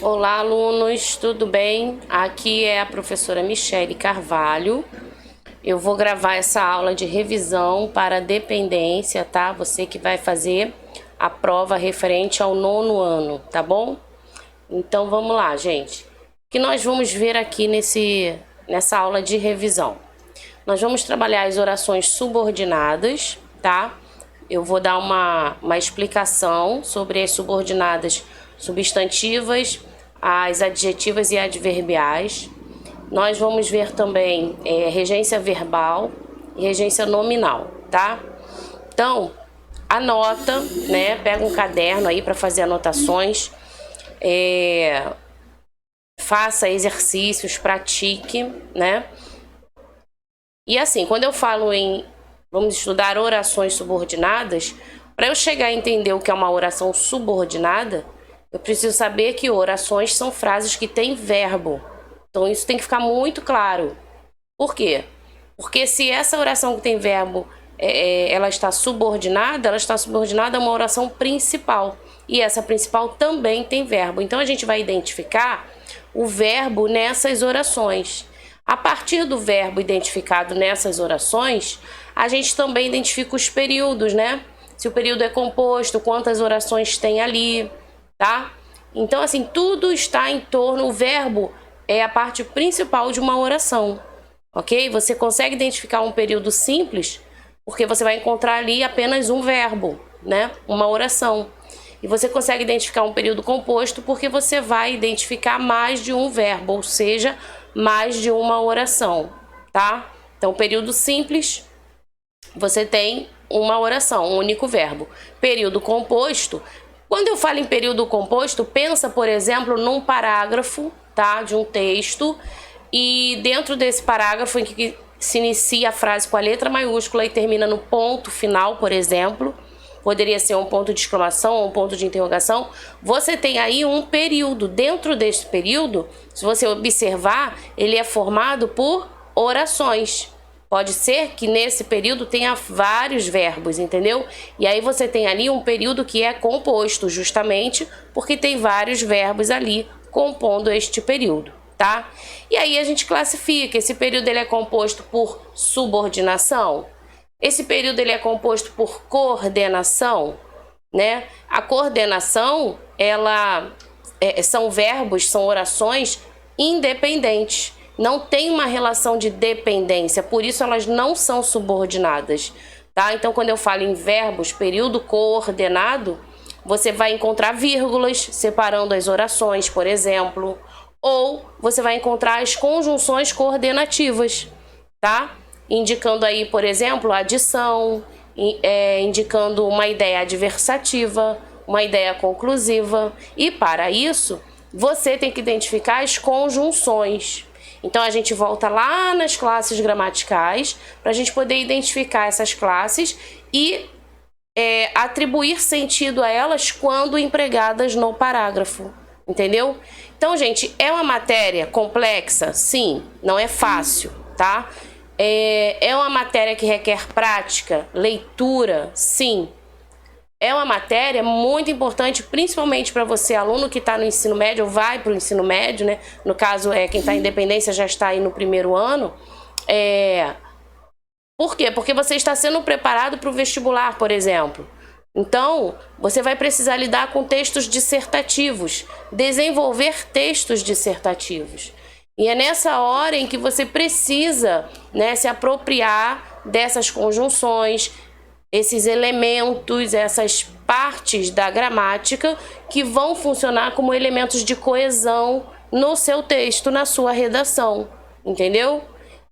Olá, alunos, tudo bem? Aqui é a professora Michele Carvalho. Eu vou gravar essa aula de revisão para dependência, tá? Você que vai fazer a prova referente ao 9º ano, tá bom? Então vamos lá, gente. O que nós vamos ver aqui nessa aula de revisão? Nós vamos trabalhar as orações subordinadas, tá? Eu vou dar uma explicação sobre as subordinadas substantivas, as adjetivas e adverbiais. Nós vamos ver também regência verbal e regência nominal, tá? Então, anota, né? Pega um caderno aí para fazer anotações, faça exercícios, pratique, né? E assim, quando eu falo vamos estudar orações subordinadas, para eu chegar a entender o que é uma oração subordinada, eu preciso saber que orações são frases que têm verbo. Então isso tem que ficar muito claro. Por quê? Porque se essa oração que tem verbo, ela está subordinada a uma oração principal. E essa principal também tem verbo. Então a gente vai identificar o verbo nessas orações. A partir do verbo identificado nessas orações, a gente também identifica os períodos, né? Se o período é composto, quantas orações tem ali, tá? Então, assim, tudo está em torno, o verbo é a parte principal de uma oração, ok? Você consegue identificar um período simples, porque você vai encontrar ali apenas um verbo, né? Uma oração. E você consegue identificar um período composto porque você vai identificar mais de um verbo, ou seja, mais de uma oração, tá? Então, período simples, você tem uma oração, um único verbo. Período composto, quando eu falo em período composto, pensa, por exemplo, num parágrafo, tá, de um texto, e dentro desse parágrafo em que se inicia a frase com a letra maiúscula e termina no ponto final, por exemplo, poderia ser um ponto de exclamação ou um ponto de interrogação, você tem aí um período. Dentro desse período, se você observar, ele é formado por orações. Pode ser que nesse período tenha vários verbos, entendeu? E aí você tem ali um período que é composto, justamente porque tem vários verbos ali compondo este período, tá? E aí a gente classifica, esse período ele é composto por subordinação, esse período ele é composto por coordenação, né? A coordenação, são verbos, são orações independentes. Não tem uma relação de dependência, por isso elas não são subordinadas, tá? Então, quando eu falo em verbos, período coordenado, você vai encontrar vírgulas separando as orações, por exemplo, ou você vai encontrar as conjunções coordenativas, tá? Indicando aí, por exemplo, adição, indicando uma ideia adversativa, uma ideia conclusiva. E para isso, você tem que identificar as conjunções. Então a gente volta lá nas classes gramaticais para a gente poder identificar essas classes e atribuir sentido a elas quando empregadas no parágrafo, entendeu? Então, gente, é uma matéria complexa? Sim, não é fácil, tá? É uma matéria que requer prática, leitura? Sim. É uma matéria muito importante, principalmente para você, aluno que está no ensino médio, ou vai para o ensino médio, né? No caso, quem está em dependência já está aí no 1º ano. Por quê? Porque você está sendo preparado para o vestibular, por exemplo. Então, você vai precisar lidar com textos dissertativos, desenvolver textos dissertativos. E é nessa hora em que você precisa, né, se apropriar dessas conjunções, esses elementos, essas partes da gramática que vão funcionar como elementos de coesão no seu texto, na sua redação, entendeu?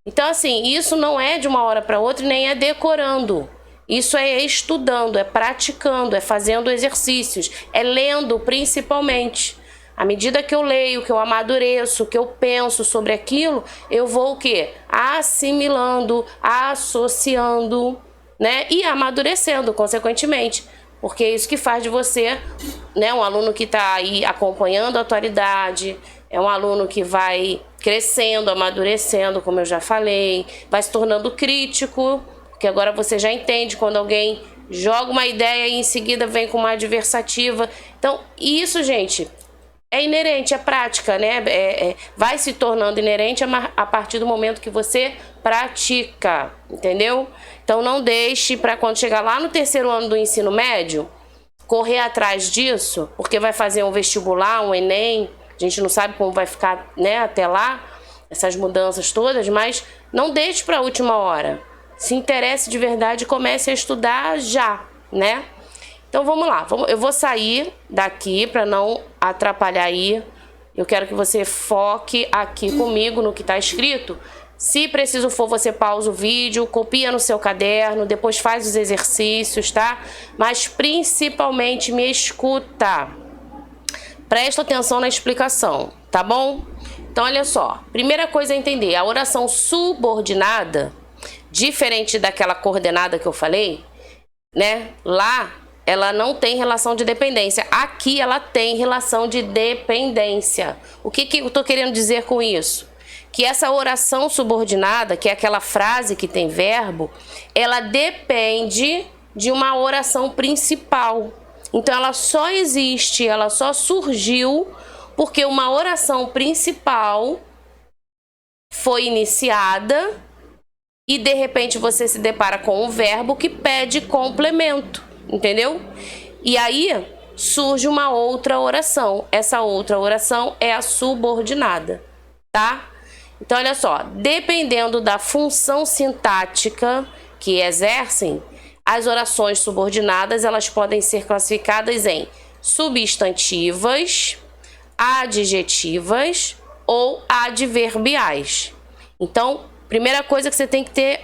Então, assim, isso não é de uma hora para outra e nem é decorando. Isso é estudando, é praticando, é fazendo exercícios, é lendo principalmente. À medida que eu leio, que eu amadureço, que eu penso sobre aquilo, eu vou o quê? Assimilando, associando, né? E amadurecendo, consequentemente. Porque é isso que faz de você, né, um aluno que está aí acompanhando a atualidade, é um aluno que vai crescendo, amadurecendo, como eu já falei, vai se tornando crítico, porque agora você já entende quando alguém joga uma ideia e em seguida vem com uma adversativa. Então, isso, gente, É inerente, é prática, né? Vai se tornando inerente a partir do momento que você pratica, entendeu? Então não deixe para quando chegar lá no terceiro ano do ensino médio, correr atrás disso, porque vai fazer um vestibular, um Enem, a gente não sabe como vai ficar, né, até lá, essas mudanças todas, mas não deixe para a última hora. Se interesse de verdade e comece a estudar já, né? Então vamos lá, eu vou sair daqui para não atrapalhar aí. Eu quero que você foque aqui comigo no que está escrito. Se preciso for, você pausa o vídeo, copia no seu caderno, depois faz os exercícios, tá? Mas principalmente me escuta. Presta atenção na explicação, tá bom? Então olha só, primeira coisa a entender, a oração subordinada, diferente daquela coordenada que eu falei, né? Lá ela não tem relação de dependência. Aqui ela tem relação de dependência. O que eu tô querendo dizer com isso? Que essa oração subordinada, que é aquela frase que tem verbo, ela depende de uma oração principal. Então ela só existe, ela só surgiu porque uma oração principal foi iniciada e de repente você se depara com um verbo que pede complemento. Entendeu? E aí surge uma outra oração. Essa outra oração é a subordinada, tá? Então olha só, dependendo da função sintática que exercem, as orações subordinadas, elas podem ser classificadas em substantivas, adjetivas ou adverbiais. Então, primeira coisa que você tem que ter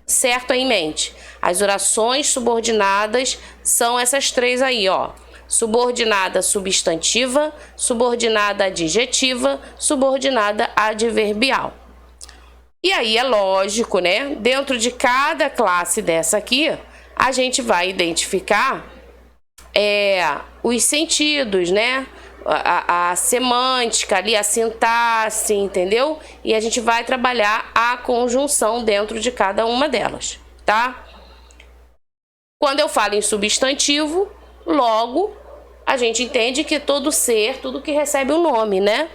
certo aí em mente, as orações subordinadas são essas três aí, ó. Subordinada substantiva, subordinada adjetiva, subordinada adverbial. E aí é lógico, né? Dentro de cada classe dessa aqui, a gente vai identificar os sentidos, né? A semântica ali, a sintaxe, entendeu? E a gente vai trabalhar a conjunção dentro de cada uma delas, tá? Quando eu falo em substantivo, logo a gente entende que todo ser, tudo que recebe um nome, né?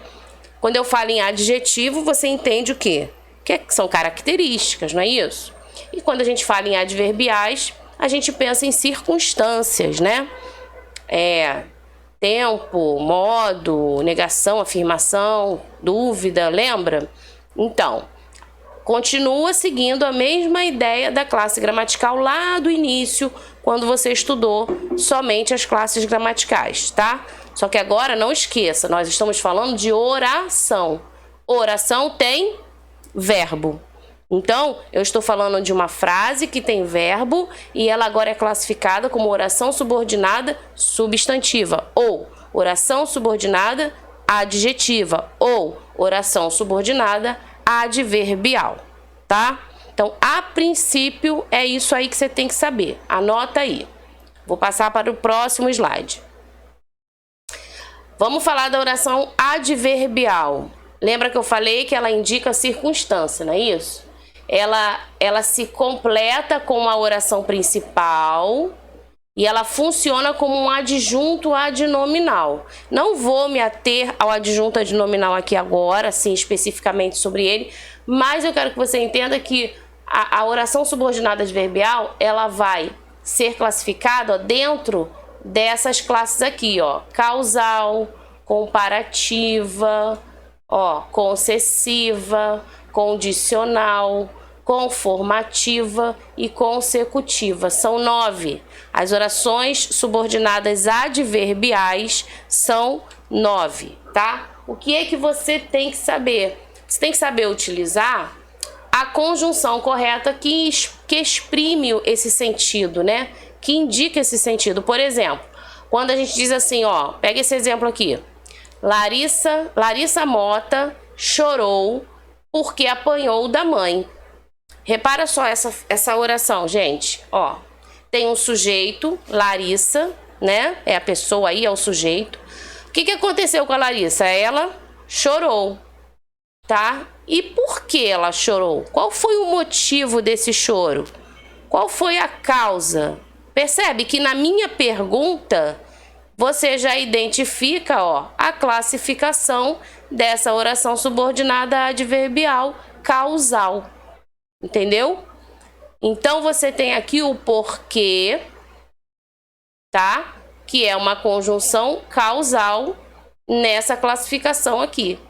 Quando eu falo em adjetivo, você entende o quê? Que são características, não é isso? E quando a gente fala em adverbiais, a gente pensa em circunstâncias, né? Tempo, modo, negação, afirmação, dúvida, lembra? Então, continua seguindo a mesma ideia da classe gramatical lá do início, quando você estudou somente as classes gramaticais, tá? Só que agora não esqueça, nós estamos falando de oração. Oração tem verbo. Então, eu estou falando de uma frase que tem verbo e ela agora é classificada como oração subordinada substantiva ou oração subordinada adjetiva ou oração subordinada adverbial, tá? Então, a princípio, é isso aí que você tem que saber. Anota aí. Vou passar para o próximo slide. Vamos falar da oração adverbial. Lembra que eu falei que ela indica circunstância, não é isso? Ela se completa com a oração principal e ela funciona como um adjunto adnominal. Não vou me ater ao adjunto adnominal aqui agora, assim, especificamente sobre ele, mas eu quero que você entenda que a oração subordinada adverbial, ela vai ser classificada dentro dessas classes aqui, ó, causal, comparativa, ó, concessiva, condicional, conformativa e consecutiva. São 9. As orações subordinadas adverbiais são 9, tá? O que é que você tem que saber? Você tem que saber utilizar a conjunção correta que exprime esse sentido, né? Que indica esse sentido. Por exemplo, quando a gente diz assim, ó, pega esse exemplo aqui. Larissa Mota chorou porque apanhou da mãe. Repara só essa oração, gente. Ó, tem um sujeito, Larissa, né? É a pessoa aí, é o sujeito. O que aconteceu com a Larissa? Ela chorou, tá? E por que ela chorou? Qual foi o motivo desse choro? Qual foi a causa? Percebe que na minha pergunta, você já identifica, ó, a classificação dessa oração subordinada adverbial causal. Entendeu? Então, você tem aqui o porquê, tá? Que é uma conjunção causal nessa classificação aqui.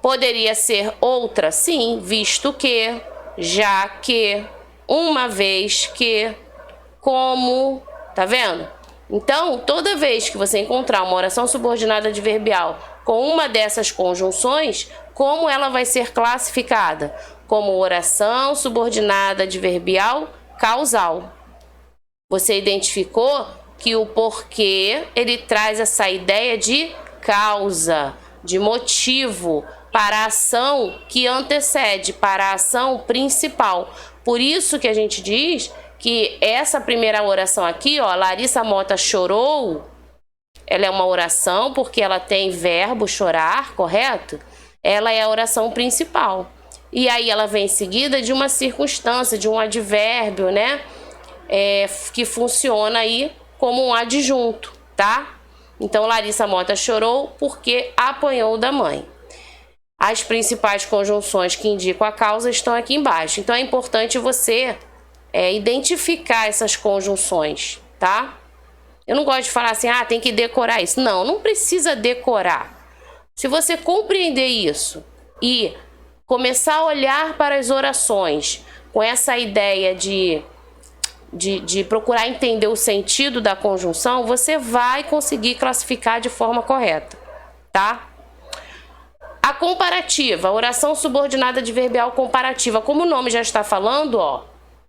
Poderia ser outra, sim, visto que, já que, uma vez que, como, tá vendo? Então, toda vez que você encontrar uma oração subordinada adverbial com uma dessas conjunções, como ela vai ser classificada? Como oração subordinada adverbial causal. Você identificou que o porquê, ele traz essa ideia de causa, de motivo, para a ação que antecede, para a ação principal. Por isso que a gente diz que essa primeira oração aqui, ó, Larissa Mota chorou, ela é uma oração porque ela tem verbo chorar, correto? Ela é a oração principal. E aí ela vem em seguida de uma circunstância, de um advérbio, né? Que funciona aí como um adjunto, tá? Então, Larissa Mota chorou porque apanhou da mãe. As principais conjunções que indicam a causa estão aqui embaixo. Então, é importante você identificar essas conjunções, tá? Eu não gosto de falar assim, tem que decorar isso. Não, não precisa decorar. Se você compreender isso e começar a olhar para as orações com essa ideia de procurar entender o sentido da conjunção, você vai conseguir classificar de forma correta, tá? A comparativa, a oração subordinada adverbial comparativa, como o nome já está falando, ó,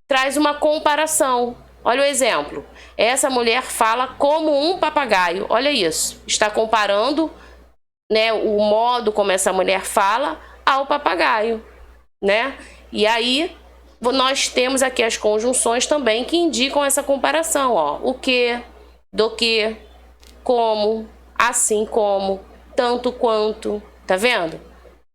traz uma comparação. Olha o exemplo. Essa mulher fala como um papagaio. Olha isso. Está comparando, né, o modo como essa mulher fala ao papagaio, né? E aí nós temos aqui as conjunções também que indicam essa comparação, ó. O que, do que, como, assim como, tanto quanto, tá vendo?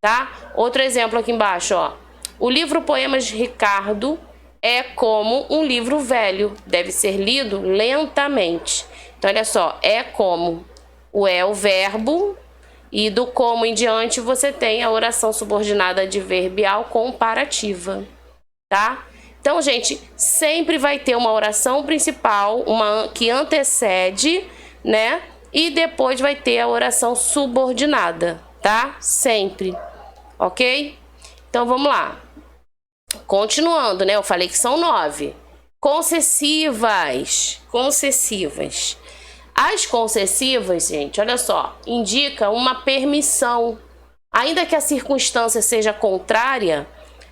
Tá? Outro exemplo aqui embaixo, ó. O livro Poemas de Ricardo é como um livro velho, deve ser lido lentamente. Então, olha só, é como o verbo, e do como em diante você tem a oração subordinada adverbial comparativa, tá? Então, gente, sempre vai ter uma oração principal, uma que antecede, né? E depois vai ter a oração subordinada, tá? Sempre, ok? Então, vamos lá. Continuando, né? Eu falei que são 9. Concessivas. As concessivas, gente, olha só, indica uma permissão. Ainda que a circunstância seja contrária,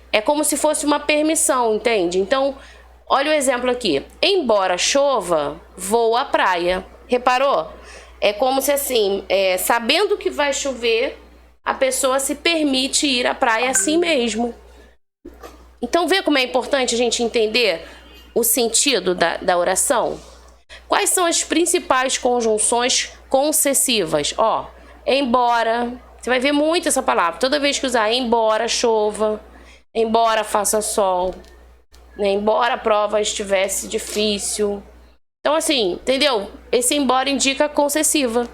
é como se fosse uma permissão, entende? Então, olha o exemplo aqui. Embora chova, vou à praia. Reparou? É como se assim, sabendo que vai chover, a pessoa se permite ir à praia assim mesmo. Então, vê como é importante a gente entender o sentido da oração? Quais são as principais conjunções concessivas? Ó, embora, você vai ver muito essa palavra. Toda vez que usar embora chova, embora faça sol, né? Embora a prova estivesse difícil. Então, assim, entendeu? Esse embora indica concessiva.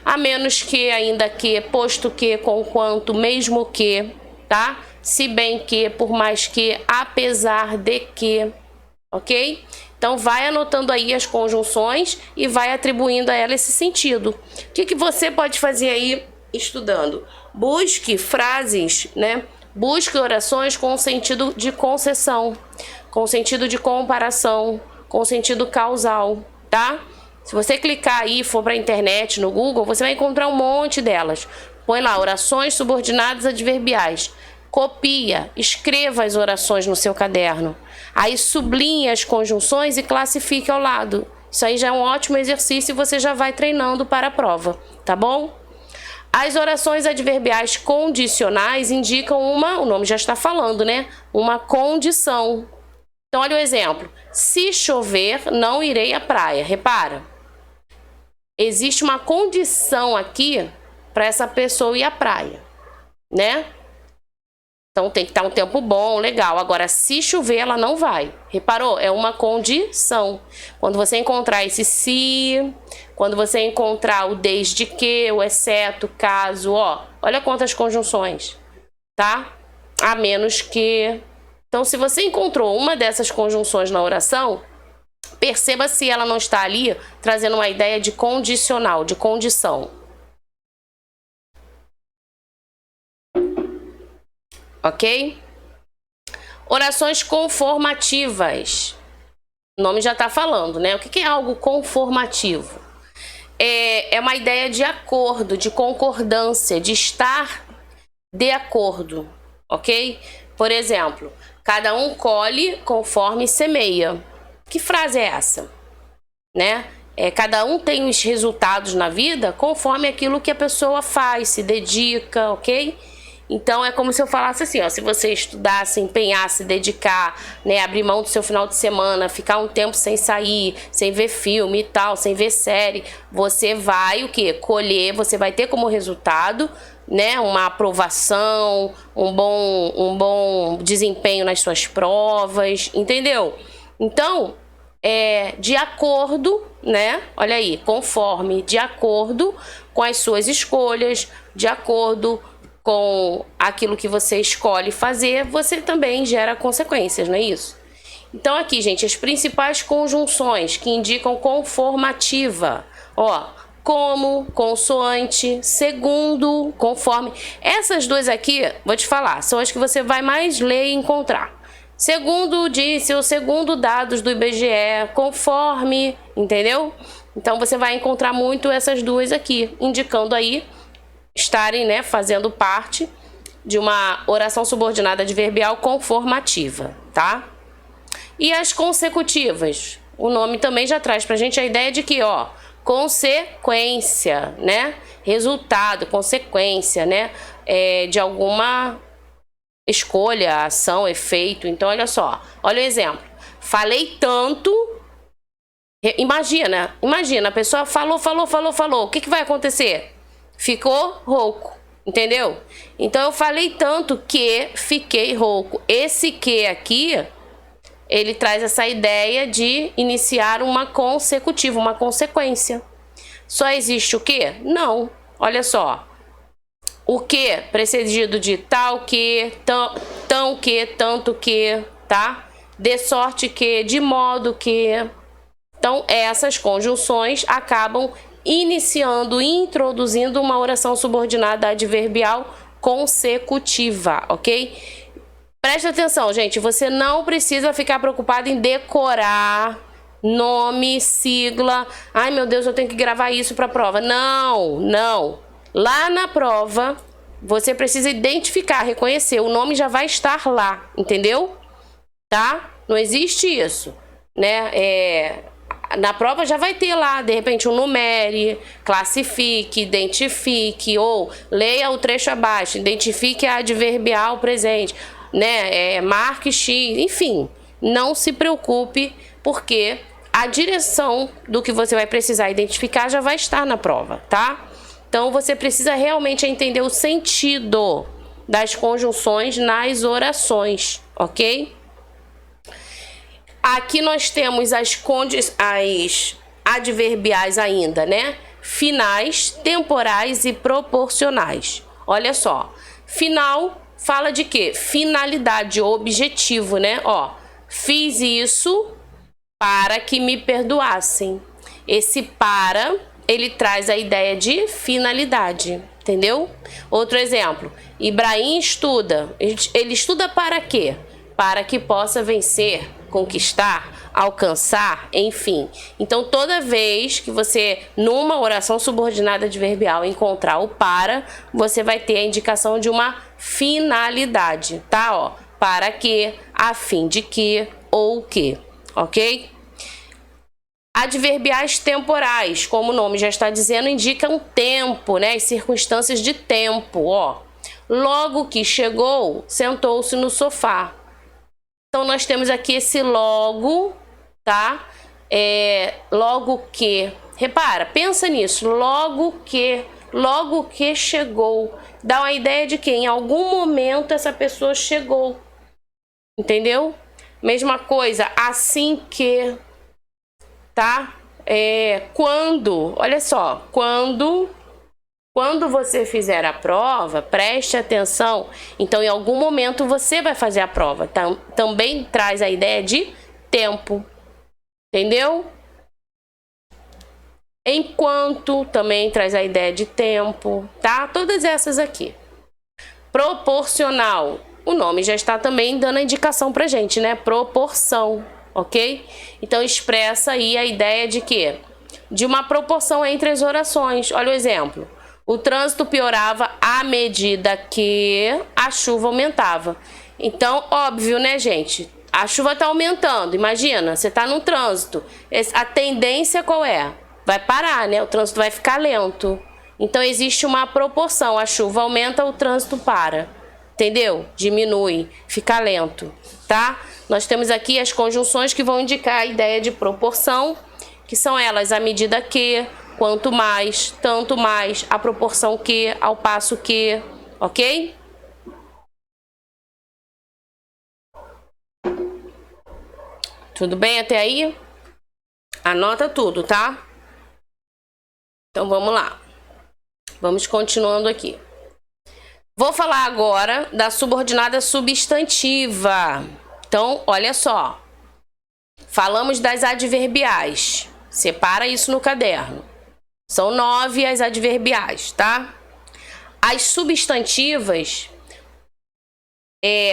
A menos que, ainda que, posto que, conquanto, mesmo que, tá? Se bem que, por mais que, apesar de que, ok? Então, vai anotando aí as conjunções e vai atribuindo a ela esse sentido. O que você pode fazer aí estudando? Busque frases, né? Busque orações com sentido de concessão, com sentido de comparação, com sentido causal, tá? Se você clicar aí e for para a internet, no Google, você vai encontrar um monte delas. Põe lá, orações subordinadas adverbiais. Copia, escreva as orações no seu caderno. Aí sublinhe as conjunções e classifique ao lado. Isso aí já é um ótimo exercício e você já vai treinando para a prova, tá bom? As orações adverbiais condicionais indicam o nome já está falando, né? Uma condição. Então, olha o exemplo. Se chover, não irei à praia. Repara. Existe uma condição aqui para essa pessoa ir à praia, né? Então, tem que estar um tempo bom, legal. Agora, se chover, ela não vai. Reparou? É uma condição. Quando você encontrar esse se Quando você encontrar o desde que, o exceto, caso, ó, olha quantas conjunções, tá? A menos que. Então, se você encontrou uma dessas conjunções na oração, perceba se ela não está ali trazendo uma ideia de condicional, de condição. Ok? Orações conformativas. O nome já está falando, né? O que é algo conformativo? É uma ideia de acordo, de concordância, de estar de acordo, ok? Por exemplo, cada um colhe conforme semeia. Que frase é essa? Né? Cada um tem os resultados na vida conforme aquilo que a pessoa faz, se dedica, ok? Então é como se eu falasse assim, ó, se você estudar, se empenhar, se dedicar, né, abrir mão do seu final de semana, ficar um tempo sem sair, sem ver filme e tal, sem ver série, você vai o quê? Colher, você vai ter como resultado, né, uma aprovação, um bom desempenho nas suas provas, entendeu? Então, de acordo, né? Olha aí, conforme, de acordo com as suas escolhas, de acordo com aquilo que você escolhe fazer, você também gera consequências, não é isso? Então aqui, gente, as principais conjunções que indicam conformativa, ó, como, consoante, segundo, conforme. Essas duas aqui, vou te falar, são as que você vai mais ler e encontrar. Segundo disse, ou segundo dados do IBGE, conforme, entendeu? Então você vai encontrar muito essas duas aqui, indicando aí estarem, né, fazendo parte de uma oração subordinada adverbial conformativa, tá? E as consecutivas, o nome também já traz pra gente a ideia de que, ó, consequência, né? Resultado, consequência, né? De alguma escolha, ação, efeito. Então, olha só, olha o exemplo. Falei tanto. Imagina, a pessoa falou. O que vai acontecer? Ficou rouco, entendeu? Então eu falei tanto que fiquei rouco. Esse que aqui, ele traz essa ideia de iniciar uma consecutiva, uma consequência. Só existe o que? Não. Olha só. O que precedido de tal que, tão que, tanto que, tá? De sorte que, de modo que. Então essas conjunções acabam iniciando, introduzindo uma oração subordinada adverbial consecutiva, ok? Presta atenção, gente, você não precisa ficar preocupado em decorar nome, sigla. Ai, meu Deus, eu tenho que gravar isso para a prova. Não, não. Lá na prova, você precisa identificar, reconhecer. O nome já vai estar lá, entendeu? Tá? Não existe isso, né? Na prova já vai ter lá, de repente, um numere, classifique, identifique, ou leia o trecho abaixo, identifique a adverbial presente, né? Marque X, enfim, não se preocupe, porque a direção do que você vai precisar identificar já vai estar na prova, tá? Então, você precisa realmente entender o sentido das conjunções nas orações, ok? Aqui nós temos as adverbiais ainda, né? Finais, temporais e proporcionais. Olha só, final fala de quê? Finalidade, objetivo, né? Ó, fiz isso para que me perdoassem. Esse para, ele traz a ideia de finalidade, entendeu? Outro exemplo, Ibrahim estuda. Ele estuda para quê? Para que possa vencer, conquistar, alcançar, enfim. Então, toda vez que você, numa oração subordinada adverbial, encontrar o para, você vai ter a indicação de uma finalidade, tá? Ó, para que, a fim de que, ou que, ok? Adverbiais temporais, como o nome já está dizendo, indicam tempo, né? As circunstâncias de tempo, ó. Logo que chegou, sentou-se no sofá. Então, nós temos aqui esse logo, tá? Logo que. Repara, pensa nisso. Logo que chegou. Dá uma ideia de que em algum momento essa pessoa chegou. Entendeu? Mesma coisa, assim que. Tá? Olha só, quando você fizer a prova, preste atenção. Então, em algum momento você vai fazer a prova. Também traz a ideia de tempo. Entendeu? Enquanto também traz a ideia de tempo, tá? Todas essas aqui. Proporcional. O nome já está também dando a indicação pra gente, né? Proporção, ok? Então, expressa aí a ideia de quê? De uma proporção entre as orações. Olha o exemplo. O trânsito piorava à medida que a chuva aumentava. Então, óbvio, né, gente? A chuva está aumentando. Imagina, você está no trânsito. A tendência qual é? Vai parar, né? O trânsito vai ficar lento. Então, existe uma proporção. A chuva aumenta, o trânsito para. Entendeu? Diminui, fica lento, tá? Nós temos aqui as conjunções que vão indicar a ideia de proporção, que são elas à medida que, quanto mais, tanto mais, a proporção que, ao passo que, ok? Tudo bem até aí? Anota tudo, tá? Então vamos lá. Vamos continuando aqui. Vou falar agora da subordinada substantiva. Então, olha só. Falamos das adverbiais. Separa isso no caderno. São 9 as adverbiais, tá? As substantivas,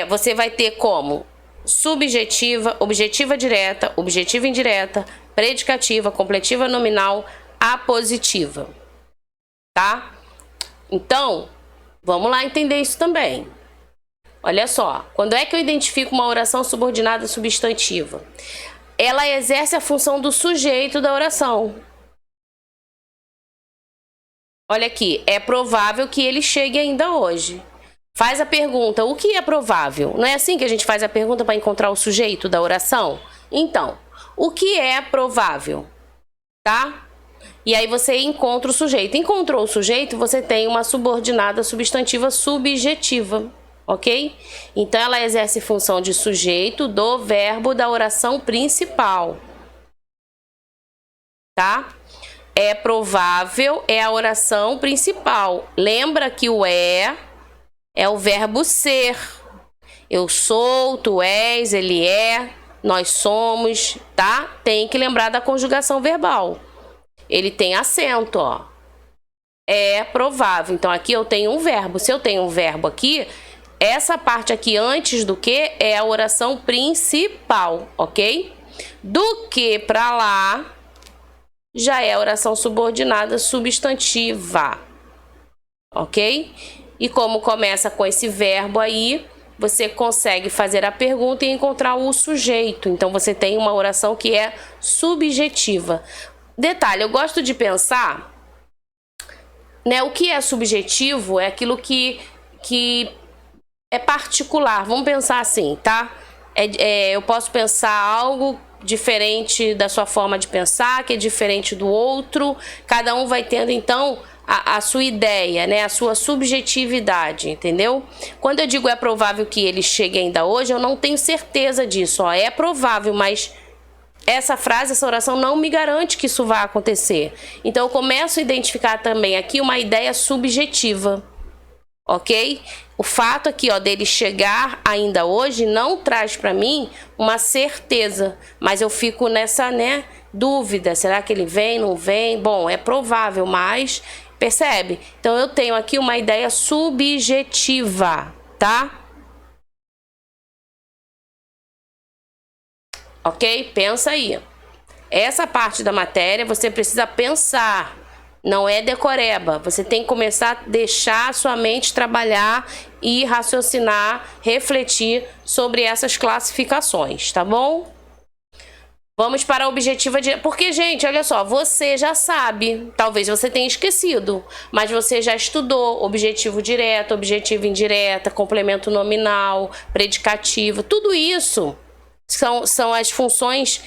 você vai ter como subjetiva, objetiva direta, objetiva indireta, predicativa, completiva nominal, apositiva, tá? Então, vamos lá entender isso também. Olha só, quando é que eu identifico uma oração subordinada substantiva? Ela exerce a função do sujeito da oração. Olha aqui, é provável que ele chegue ainda hoje. Faz a pergunta, o que é provável? Não é assim que a gente faz a pergunta para encontrar o sujeito da oração? Então, o que é provável? Tá? E aí você encontra o sujeito. Encontrou o sujeito, você tem uma subordinada substantiva subjetiva, ok? Então, ela exerce função de sujeito do verbo da oração principal. Tá? É provável, é a oração principal. Lembra que o é o verbo ser. Eu sou, tu és, ele é, nós somos, tá? Tem que lembrar da conjugação verbal. Ele tem acento, ó. É provável. Então, aqui eu tenho um verbo. Se eu tenho um verbo aqui, essa parte aqui antes do que é a oração principal, ok? Do que pra lá já é a oração subordinada substantiva, ok? E como começa com esse verbo aí, você consegue fazer a pergunta e encontrar o sujeito. Então, você tem uma oração que é subjetiva. Detalhe, eu gosto de pensar, né, o que é subjetivo é aquilo que é particular. Vamos pensar assim, tá? Eu posso pensar algo diferente da sua forma de pensar, que é diferente do outro. Cada um vai tendo, então, a sua ideia, né? A sua subjetividade, entendeu? Quando eu digo é provável que ele chegue ainda hoje, eu não tenho certeza disso. Ó, é provável, mas essa frase, essa oração não me garante que isso vai acontecer. Então, eu começo a identificar também aqui uma ideia subjetiva, ok? O fato aqui, ó, dele chegar ainda hoje não traz para mim uma certeza, mas eu fico nessa, né, dúvida. Será que ele vem, não vem? Bom, é provável, mas percebe? Então, eu tenho aqui uma ideia subjetiva, tá? Ok? Pensa aí. Essa parte da matéria você precisa pensar. Não é decoreba. Você tem que começar a deixar a sua mente trabalhar e raciocinar, refletir sobre essas classificações, tá bom? Vamos para a objetiva direta. Porque, gente, olha só, você já sabe, talvez você tenha esquecido, mas você já estudou objetivo direto, objetivo indireta, complemento nominal, predicativo, tudo isso são as funções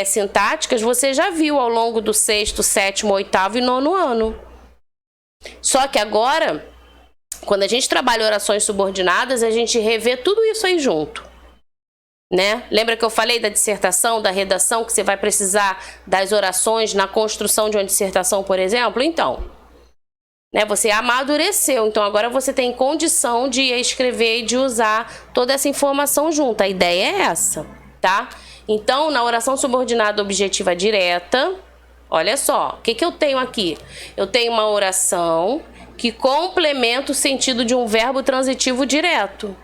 sintáticas, você já viu ao longo do 6º, 7º, 8º e 9º ano. Só que agora, quando a gente trabalha orações subordinadas, a gente revê tudo isso aí junto. né? Lembra que eu falei da dissertação, da redação, que você vai precisar das orações na construção de uma dissertação, por exemplo? Então, né, você amadureceu, então agora você tem condição de escrever e de usar toda essa informação junto. A ideia é essa, tá? Então, na oração subordinada objetiva direta, olha só, o que que eu tenho aqui? Eu tenho uma oração que complementa o sentido de um verbo transitivo direto.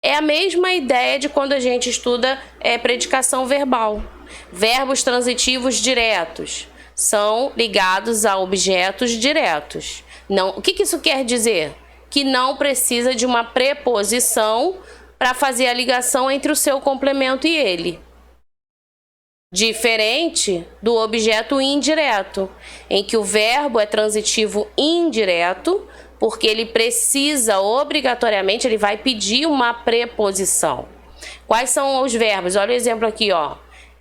É a mesma ideia de quando a gente estuda predicação verbal. Verbos transitivos diretos são ligados a objetos diretos. Não, o que isso quer dizer? Que não precisa de uma preposição para fazer a ligação entre o seu complemento e ele. Diferente do objeto indireto, em que o verbo é transitivo indireto, porque ele precisa obrigatoriamente, ele vai pedir uma preposição. Quais são os verbos? Olha o exemplo aqui, ó.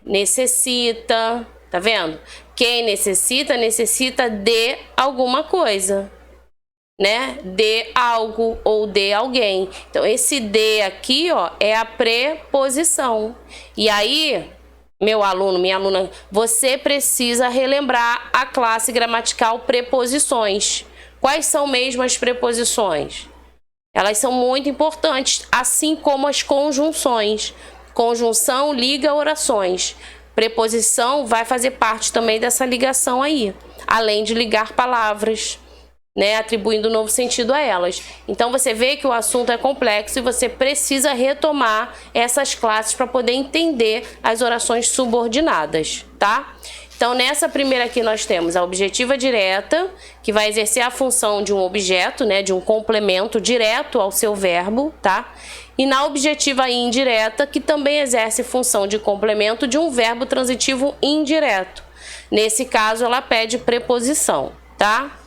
Necessita, tá vendo? Quem necessita, necessita de alguma coisa, né? De algo ou de alguém. Então, esse de aqui, ó, é a preposição. E aí, meu aluno, minha aluna, você precisa relembrar a classe gramatical preposições. Quais são mesmo as preposições? Elas são muito importantes, assim como as conjunções. Conjunção liga orações. Preposição vai fazer parte também dessa ligação aí, além de ligar palavras, né, atribuindo novo sentido a elas. Então você vê que o assunto é complexo e você precisa retomar essas classes para poder entender as orações subordinadas, tá? Então, nessa primeira aqui nós temos a objetiva direta, que vai exercer a função de um objeto, né, de um complemento direto ao seu verbo, tá? E na objetiva indireta, que também exerce função de complemento de um verbo transitivo indireto. Nesse caso, ela pede preposição, tá?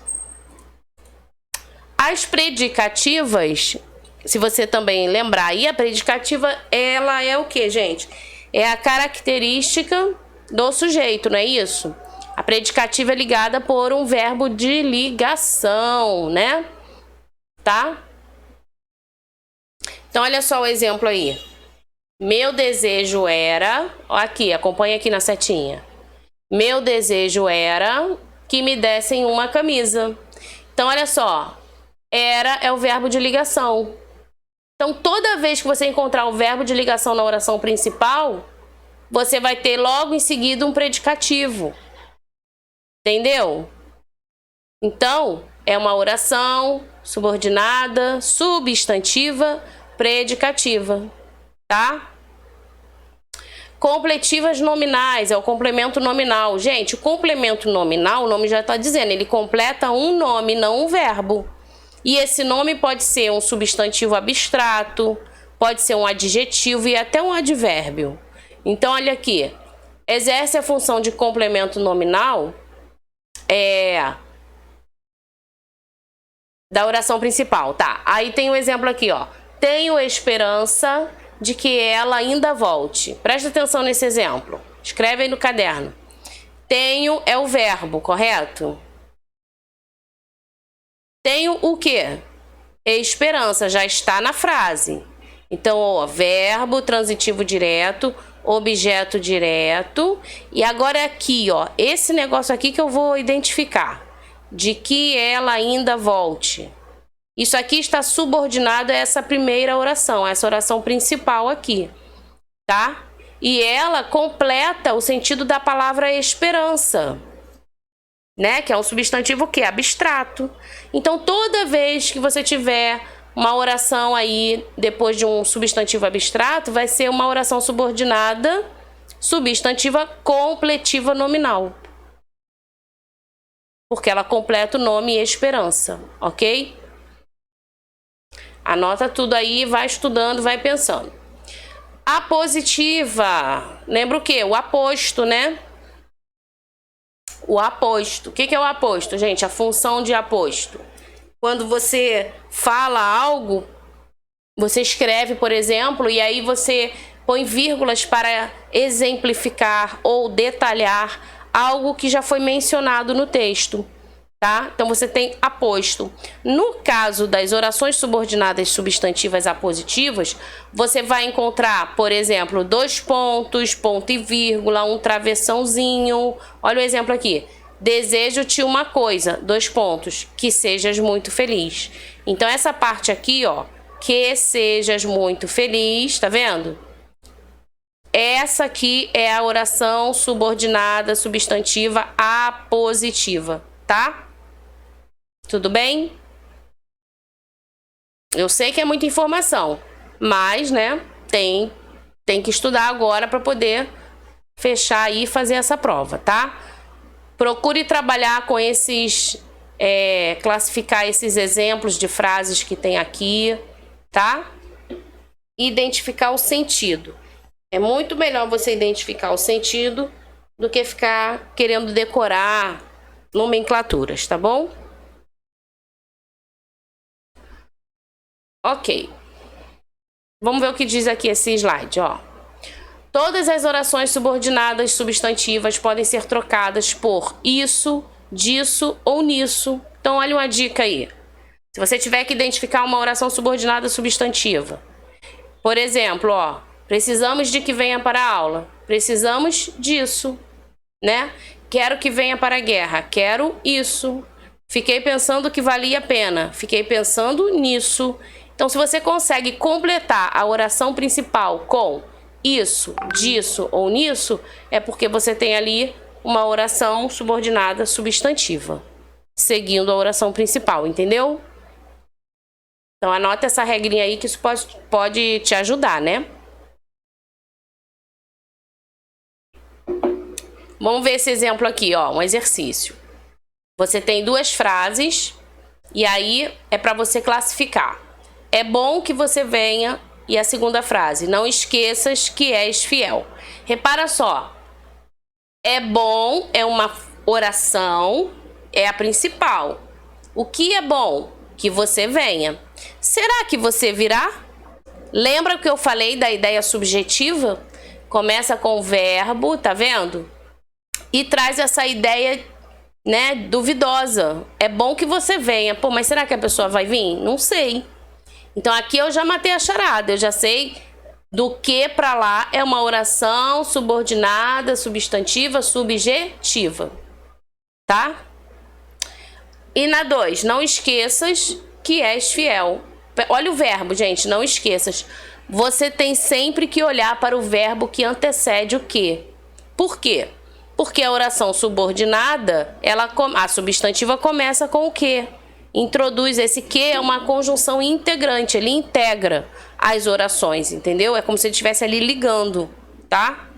As predicativas, se você também lembrar aí, a predicativa, ela é o que, gente? É a característica do sujeito, não é isso? A predicativa é ligada por um verbo de ligação, né? Tá? Então, olha só o exemplo aí. Meu desejo era... Ó, aqui, acompanha aqui na setinha. Meu desejo era que me dessem uma camisa. Então, olha só. Era é o verbo de ligação. Então, toda vez que você encontrar o verbo de ligação na oração principal, você vai ter logo em seguida um predicativo. Entendeu? Então, é uma oração subordinada, substantiva, predicativa, tá? Completivas nominais, é o complemento nominal. Gente, o complemento nominal, o nome já está dizendo, ele completa um nome, não um verbo. E esse nome pode ser um substantivo abstrato, pode ser um adjetivo e até um advérbio. Então, olha aqui, exerce a função de complemento nominal da oração principal, tá? Aí tem um exemplo aqui, ó. Tenho esperança de que ela ainda volte. Presta atenção nesse exemplo. Escreve aí no caderno. Tenho é o verbo, correto? Tenho o quê? Esperança, já está na frase. Então, ó, verbo transitivo direto, objeto direto. E agora aqui, ó, esse negócio aqui que eu vou identificar. De que ela ainda volte. Isso aqui está subordinado a essa primeira oração, essa oração principal aqui, tá? E ela completa o sentido da palavra esperança, né? Que é um substantivo que é abstrato. Então, toda vez que você tiver uma oração aí depois de um substantivo abstrato, vai ser uma oração subordinada, substantiva completiva nominal. Porque ela completa o nome e esperança, ok? Anota tudo aí, vai estudando, vai pensando. A positiva, lembra o quê? O aposto, né? O aposto. O que é o aposto, gente? A função de aposto. Quando você fala algo, você escreve, por exemplo, e aí você põe vírgulas para exemplificar ou detalhar algo que já foi mencionado no texto, tá? Então você tem aposto. No caso das orações subordinadas substantivas apositivas, você vai encontrar, por exemplo, 2 pontos, ponto e vírgula, um travessãozinho. Olha o exemplo aqui. Desejo-te uma coisa, 2 pontos, que sejas muito feliz. Então essa parte aqui, ó, que sejas muito feliz, tá vendo? Essa aqui é a oração subordinada substantiva apositiva, tá? Tudo bem? Eu sei que é muita informação, mas, né, tem que estudar agora para poder fechar aí e fazer essa prova, tá? Procure trabalhar com esses, classificar esses exemplos de frases que tem aqui, tá? Identificar o sentido. É muito melhor você identificar o sentido do que ficar querendo decorar nomenclaturas, tá bom? Ok. Vamos ver o que diz aqui esse slide, ó. Todas as orações subordinadas substantivas podem ser trocadas por isso, disso ou nisso. Então, olha uma dica aí. Se você tiver que identificar uma oração subordinada substantiva. Por exemplo, ó, precisamos de que venha para a aula. Precisamos disso, né? Quero que venha para a guerra. Quero isso. Fiquei pensando que valia a pena. Fiquei pensando nisso. Então, se você consegue completar a oração principal com isso, disso ou nisso, é porque você tem ali uma oração subordinada substantiva, seguindo a oração principal, entendeu? Então, anota essa regrinha aí que isso pode te ajudar, né? Vamos ver esse exemplo aqui, ó, um exercício. Você tem 2 frases e aí é para você classificar. É bom que você venha, e a segunda frase, não esqueças que és fiel. Repara só, é bom é uma oração, é a principal. O que é bom? Que você venha. Será que você virá? Lembra que eu falei da ideia subjetiva? Começa com o verbo, tá vendo? E traz essa ideia, né, duvidosa. É bom que você venha. Pô, mas será que a pessoa vai vir? Não sei. Então, aqui eu já matei a charada, eu já sei do que para lá é uma oração subordinada, substantiva, subjetiva, tá? E na 2, não esqueças que és fiel. Olha o verbo, gente, não esqueças. Você tem sempre que olhar para o verbo que antecede o que. Por quê? Porque a oração subordinada, a substantiva começa com o que. Introduz esse que é uma conjunção integrante, ele integra as orações, entendeu? É como se ele estivesse ali ligando, tá?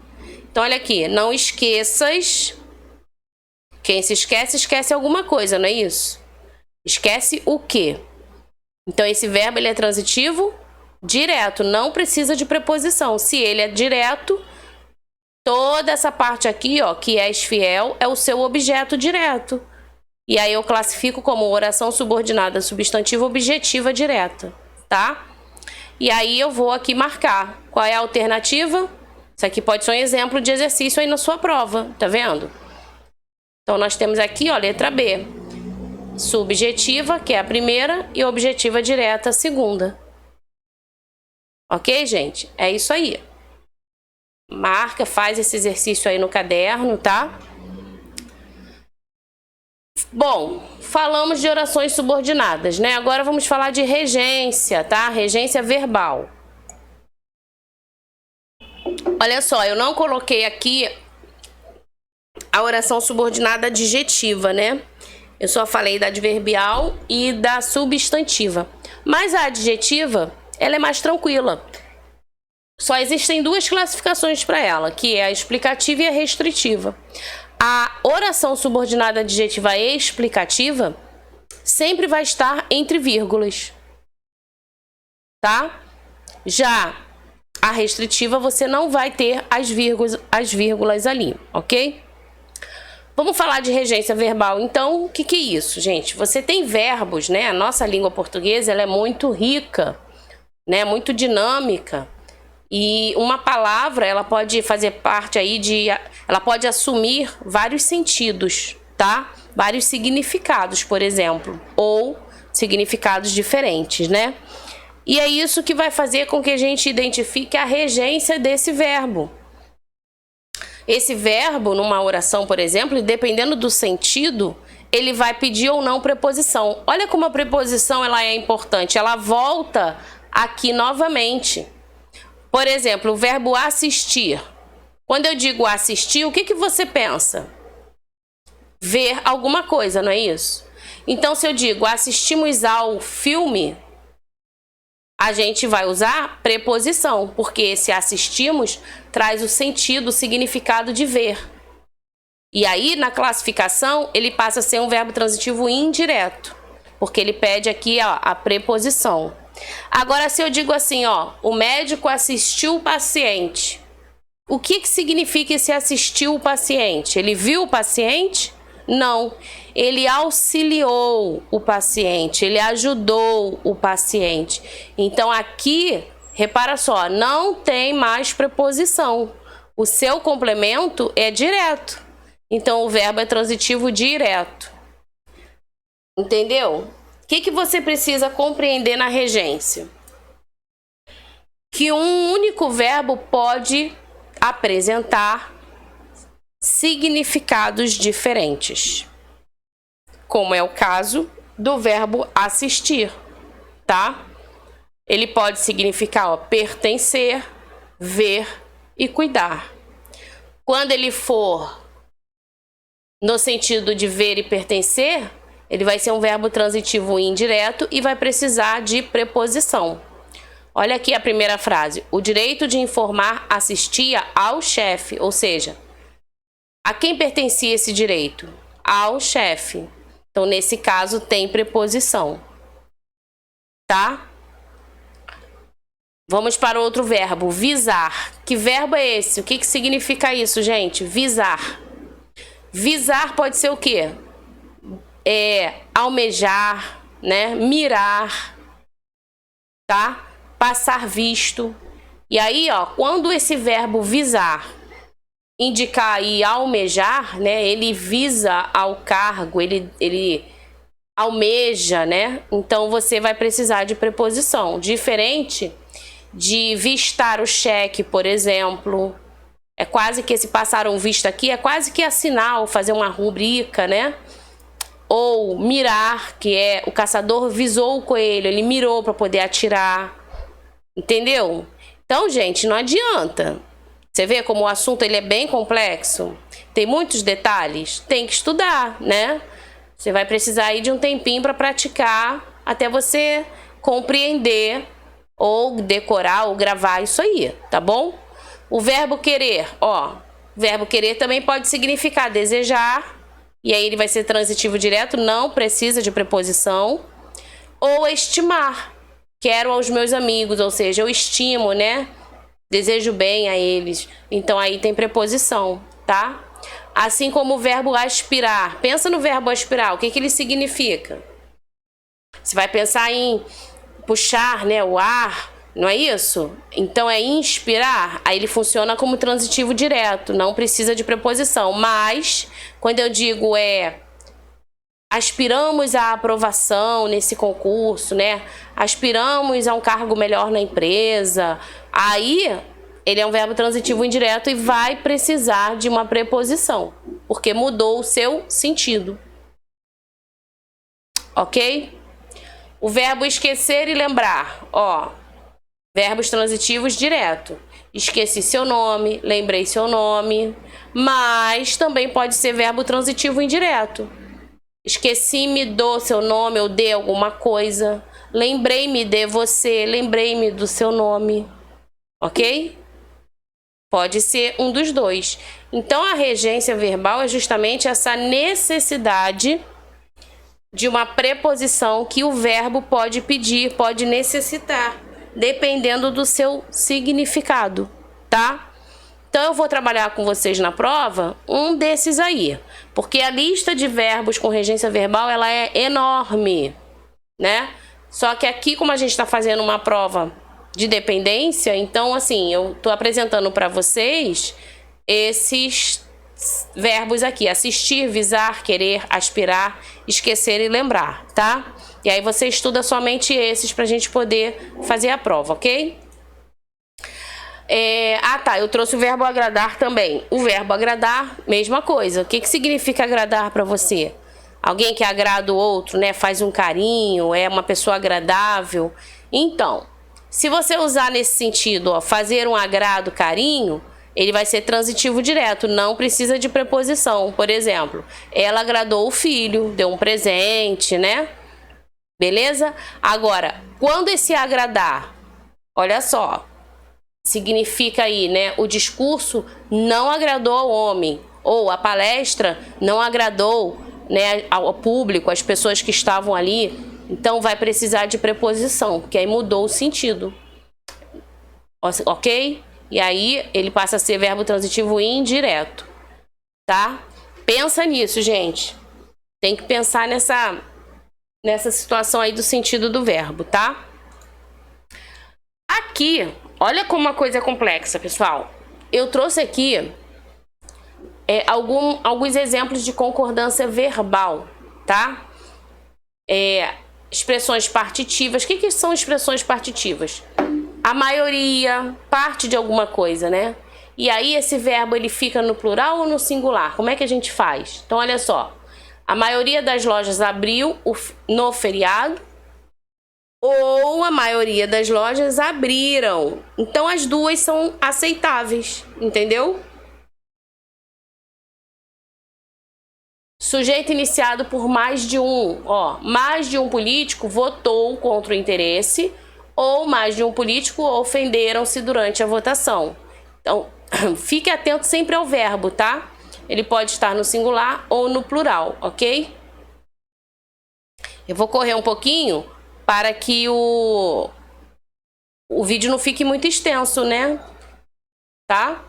Então, olha aqui, não esqueças. Quem se esquece, esquece alguma coisa, não é isso? Esquece o quê? Então, esse verbo ele é transitivo direto, não precisa de preposição. Se ele é direto, toda essa parte aqui, ó, que és fiel, é o seu objeto direto. E aí eu classifico como oração subordinada substantiva objetiva direta, tá? E aí eu vou aqui marcar. Qual é a alternativa? Isso aqui pode ser um exemplo de exercício aí na sua prova, tá vendo? Então nós temos aqui, ó, letra B. Subjetiva, que é a primeira, e objetiva direta, a segunda. Ok, gente? É isso aí. Marca, faz esse exercício aí no caderno, tá? Bom, falamos de orações subordinadas, né? Agora vamos falar de regência, tá? Regência verbal. Olha só, eu não coloquei aqui a oração subordinada adjetiva, né? Eu só falei da adverbial e da substantiva. Mas a adjetiva, ela é mais tranquila. Só existem 2 classificações para ela, que é a explicativa e a restritiva. A oração subordinada adjetiva explicativa sempre vai estar entre vírgulas, tá? Já a restritiva você não vai ter as vírgulas ali, ok? Vamos falar de regência verbal, então. O que é isso, gente? Você tem verbos, né? A nossa língua portuguesa ela é muito rica, né? Muito dinâmica. E uma palavra, ela pode fazer parte aí ela pode assumir vários sentidos, tá? vários significados, por exemplo, ou significados diferentes, né? E é isso que vai fazer com que a gente identifique a regência desse verbo. Esse verbo, numa oração, por exemplo, dependendo do sentido, ele vai pedir ou não preposição. Olha como a preposição ela é importante, ela volta aqui novamente. Por exemplo, o verbo assistir. Quando eu digo assistir, o que você pensa? Ver alguma coisa, não é isso? Então, se eu digo assistimos ao filme, a gente vai usar preposição, porque esse assistimos traz o sentido, o significado de ver. E aí, na classificação, ele passa a ser um verbo transitivo indireto, porque ele pede aqui, ó, a preposição. Agora, se eu digo assim, ó, o médico assistiu o paciente. O que significa esse assistiu o paciente? Ele viu o paciente? Não. Ele auxiliou o paciente, ele ajudou o paciente. Então, aqui, repara só, não tem mais preposição. O seu complemento é direto. Então, o verbo é transitivo direto. Entendeu? O que você precisa compreender na regência? Que um único verbo pode apresentar significados diferentes, como é o caso do verbo assistir, tá? Ele pode significar, ó, pertencer, ver e cuidar. Quando ele for no sentido de ver e pertencer, ele vai ser um verbo transitivo indireto e vai precisar de preposição. Olha aqui a primeira frase. O direito de informar assistia ao chefe, ou seja, a quem pertencia esse direito? Ao chefe. Então, nesse caso, tem preposição. Tá? Vamos para outro verbo, visar. Que verbo é esse? O que significa isso, gente? Visar. Visar pode ser o quê? Almejar, né? Mirar, tá? Passar visto. E aí, ó, quando esse verbo visar indicar aí almejar, né? Ele visa ao cargo, ele almeja, né? Então você vai precisar de preposição, diferente de vistar o cheque, por exemplo. É quase que esse passar um visto aqui é quase que assinar ou fazer uma rubrica, né? Ou mirar, que é o caçador visou o coelho, ele mirou para poder atirar. Entendeu? Então, gente, não adianta. Você vê como o assunto ele é bem complexo? Tem muitos detalhes? Tem que estudar, né? Você vai precisar aí de um tempinho para praticar até você compreender ou decorar ou gravar isso aí, tá bom? O verbo querer, ó. Verbo querer também pode significar desejar, e aí ele vai ser transitivo direto, não precisa de preposição. Ou estimar. Quero aos meus amigos, ou seja, eu estimo, né? Desejo bem a eles. Então, aí tem preposição, tá? Assim como o verbo aspirar. Pensa no verbo aspirar. O que ele significa? Você vai pensar em puxar, né? O ar, não é isso? Então, é inspirar. Aí ele funciona como transitivo direto. Não precisa de preposição. Mas, quando eu digo aspiramos à aprovação nesse concurso, né? Aspiramos a um cargo melhor na empresa. Aí, ele é um verbo transitivo indireto e vai precisar de uma preposição, porque mudou o seu sentido. Ok? O verbo esquecer e lembrar, ó. Verbos transitivos direto. Esqueci seu nome, lembrei seu nome, mas também pode ser verbo transitivo indireto. Esqueci-me do seu nome ou de alguma coisa. Lembrei-me de você, lembrei-me do seu nome. Ok? Pode ser um dos dois. Então, a regência verbal é justamente essa necessidade de uma preposição que o verbo pode pedir, pode necessitar, dependendo do seu significado, tá? Então, eu vou trabalhar com vocês na prova um desses aí, porque a lista de verbos com regência verbal, ela é enorme, né? Só que aqui, como a gente está fazendo uma prova de dependência, então, assim, eu tô apresentando para vocês esses verbos aqui: assistir, visar, querer, aspirar, esquecer e lembrar, tá? E aí você estuda somente esses pra gente poder fazer a prova, ok? Eu trouxe o verbo agradar também. O verbo agradar, mesma coisa. O que significa agradar para você? Alguém que agrada o outro, né? Faz um carinho, é uma pessoa agradável. Então, se você usar nesse sentido, ó, fazer um agrado, carinho, ele vai ser transitivo direto, não precisa de preposição. Por exemplo, ela agradou o filho, deu um presente, né? Beleza? Agora, quando esse agradar, olha só, significa aí, né? O discurso não agradou ao homem, ou a palestra não agradou, né, ao público, às pessoas que estavam ali. Então vai precisar de preposição, porque aí mudou o sentido. Ok? E aí ele passa a ser verbo transitivo indireto, tá? Pensa nisso, gente. Tem que pensar nessa situação aí do sentido do verbo, tá? Aqui, olha como uma coisa é complexa, pessoal. Eu trouxe aqui alguns exemplos de concordância verbal, tá? Expressões partitivas. O que são expressões partitivas? A maioria, parte de alguma coisa, né? E aí esse verbo ele fica no plural ou no singular? Como é que a gente faz? Então olha só, a maioria das lojas abriu no feriado, ou a maioria das lojas abriram. Então as duas são aceitáveis, entendeu? Sujeito iniciado por mais de um, ó, mais de um político votou contra o interesse, ou mais de um político ofenderam-se durante a votação. Então, fique atento sempre ao verbo, tá? Ele pode estar no singular ou no plural, ok? Eu vou correr um pouquinho para que o vídeo não fique muito extenso, né? Tá?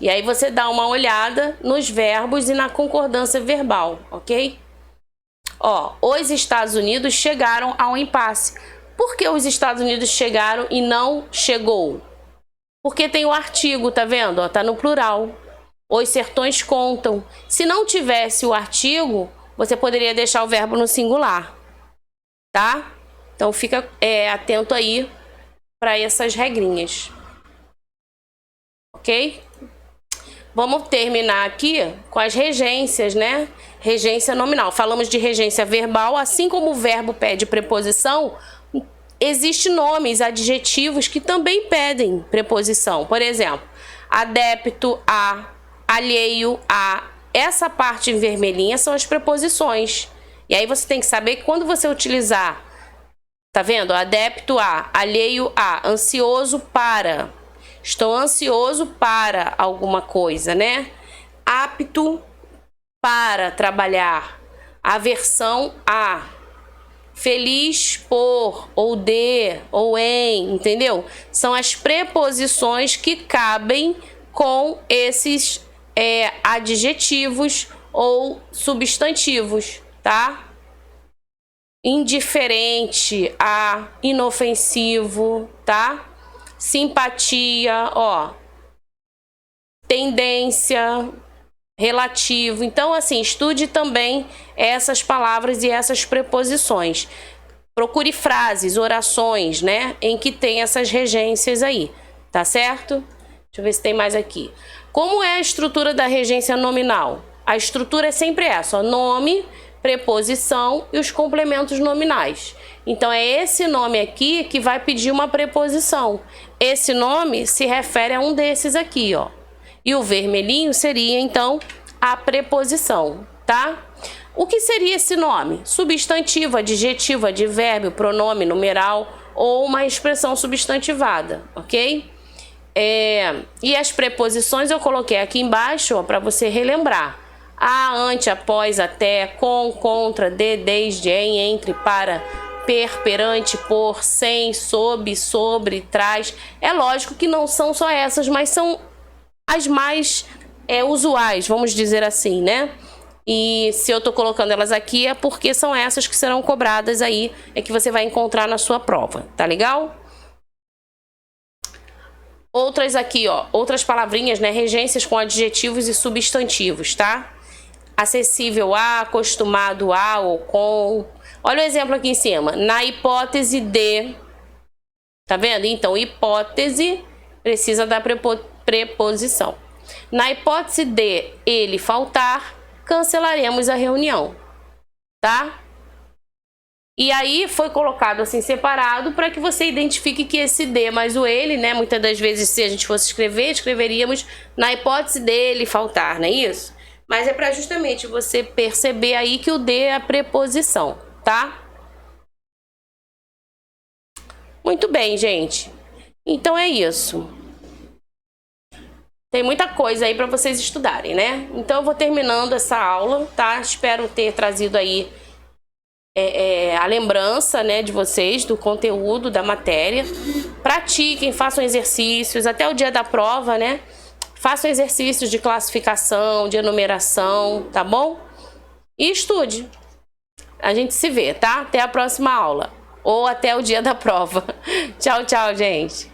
E aí você dá uma olhada nos verbos e na concordância verbal, ok? Ó, os Estados Unidos chegaram a um impasse. Por que os Estados Unidos chegaram e não chegou? Porque tem o artigo, tá vendo? Ó, tá no plural. Os sertões contam. Se não tivesse o artigo, você poderia deixar o verbo no singular, tá? Então fica atento aí para essas regrinhas, ok? Vamos terminar aqui com as regências, né? Regência nominal. Falamos de regência verbal, assim como o verbo pede preposição, existem nomes, adjetivos que também pedem preposição. Por exemplo, adepto a, alheio a. Essa parte em vermelhinha são as preposições. E aí você tem que saber que quando você utilizar, tá vendo? Adepto a, alheio a, ansioso para. Estou ansioso para alguma coisa, né? Apto para trabalhar. Aversão a. Feliz por, ou de, ou em, entendeu? São as preposições que cabem com esses adjetivos ou substantivos, tá? Indiferente a, inofensivo, tá? Simpatia, ó, tendência, relativo. Então, assim, estude também essas palavras e essas preposições. Procure frases, orações, né, em que tem essas regências aí, tá certo? Deixa eu ver se tem mais aqui. Como é a estrutura da regência nominal? A estrutura é sempre essa, ó, nome, preposição e os complementos nominais. Então é esse nome aqui que vai pedir uma preposição. Esse nome se refere a um desses aqui, ó. E o vermelhinho seria então a preposição, tá? O que seria esse nome? Substantivo, adjetivo, advérbio, pronome, numeral ou uma expressão substantivada, ok? E as preposições eu coloquei aqui embaixo para você relembrar. A, ante, após, até, com, contra, de, desde, em, entre, para, perante, por, sem, sob, sobre, trás. É lógico que não são só essas, mas são as mais usuais, vamos dizer assim, né? E se eu tô colocando elas aqui é porque são essas que serão cobradas aí, que você vai encontrar na sua prova, tá legal? Outras aqui, ó, outras palavrinhas, né? Regências com adjetivos e substantivos, tá? Acessível a, acostumado a ou com. Olha o exemplo aqui em cima. Na hipótese de. Tá vendo? Então, hipótese precisa da preposição. Na hipótese de ele faltar, cancelaremos a reunião, tá? E aí foi colocado assim separado para que você identifique que esse de mais o ele, né? Muitas das vezes, se a gente fosse escrever, escreveríamos na hipótese dele faltar, não é isso? Mas é para justamente você perceber aí que o de é a preposição, tá? Muito bem, gente. Então é isso. Tem muita coisa aí para vocês estudarem, né? Então eu vou terminando essa aula, tá? Espero ter trazido aí a lembrança, né, de vocês, do conteúdo da matéria. Pratiquem, façam exercícios, até o dia da prova, né? Façam exercícios de classificação, de enumeração, tá bom? E estude. A gente se vê, tá? Até a próxima aula. Ou até o dia da prova. Tchau, tchau, gente.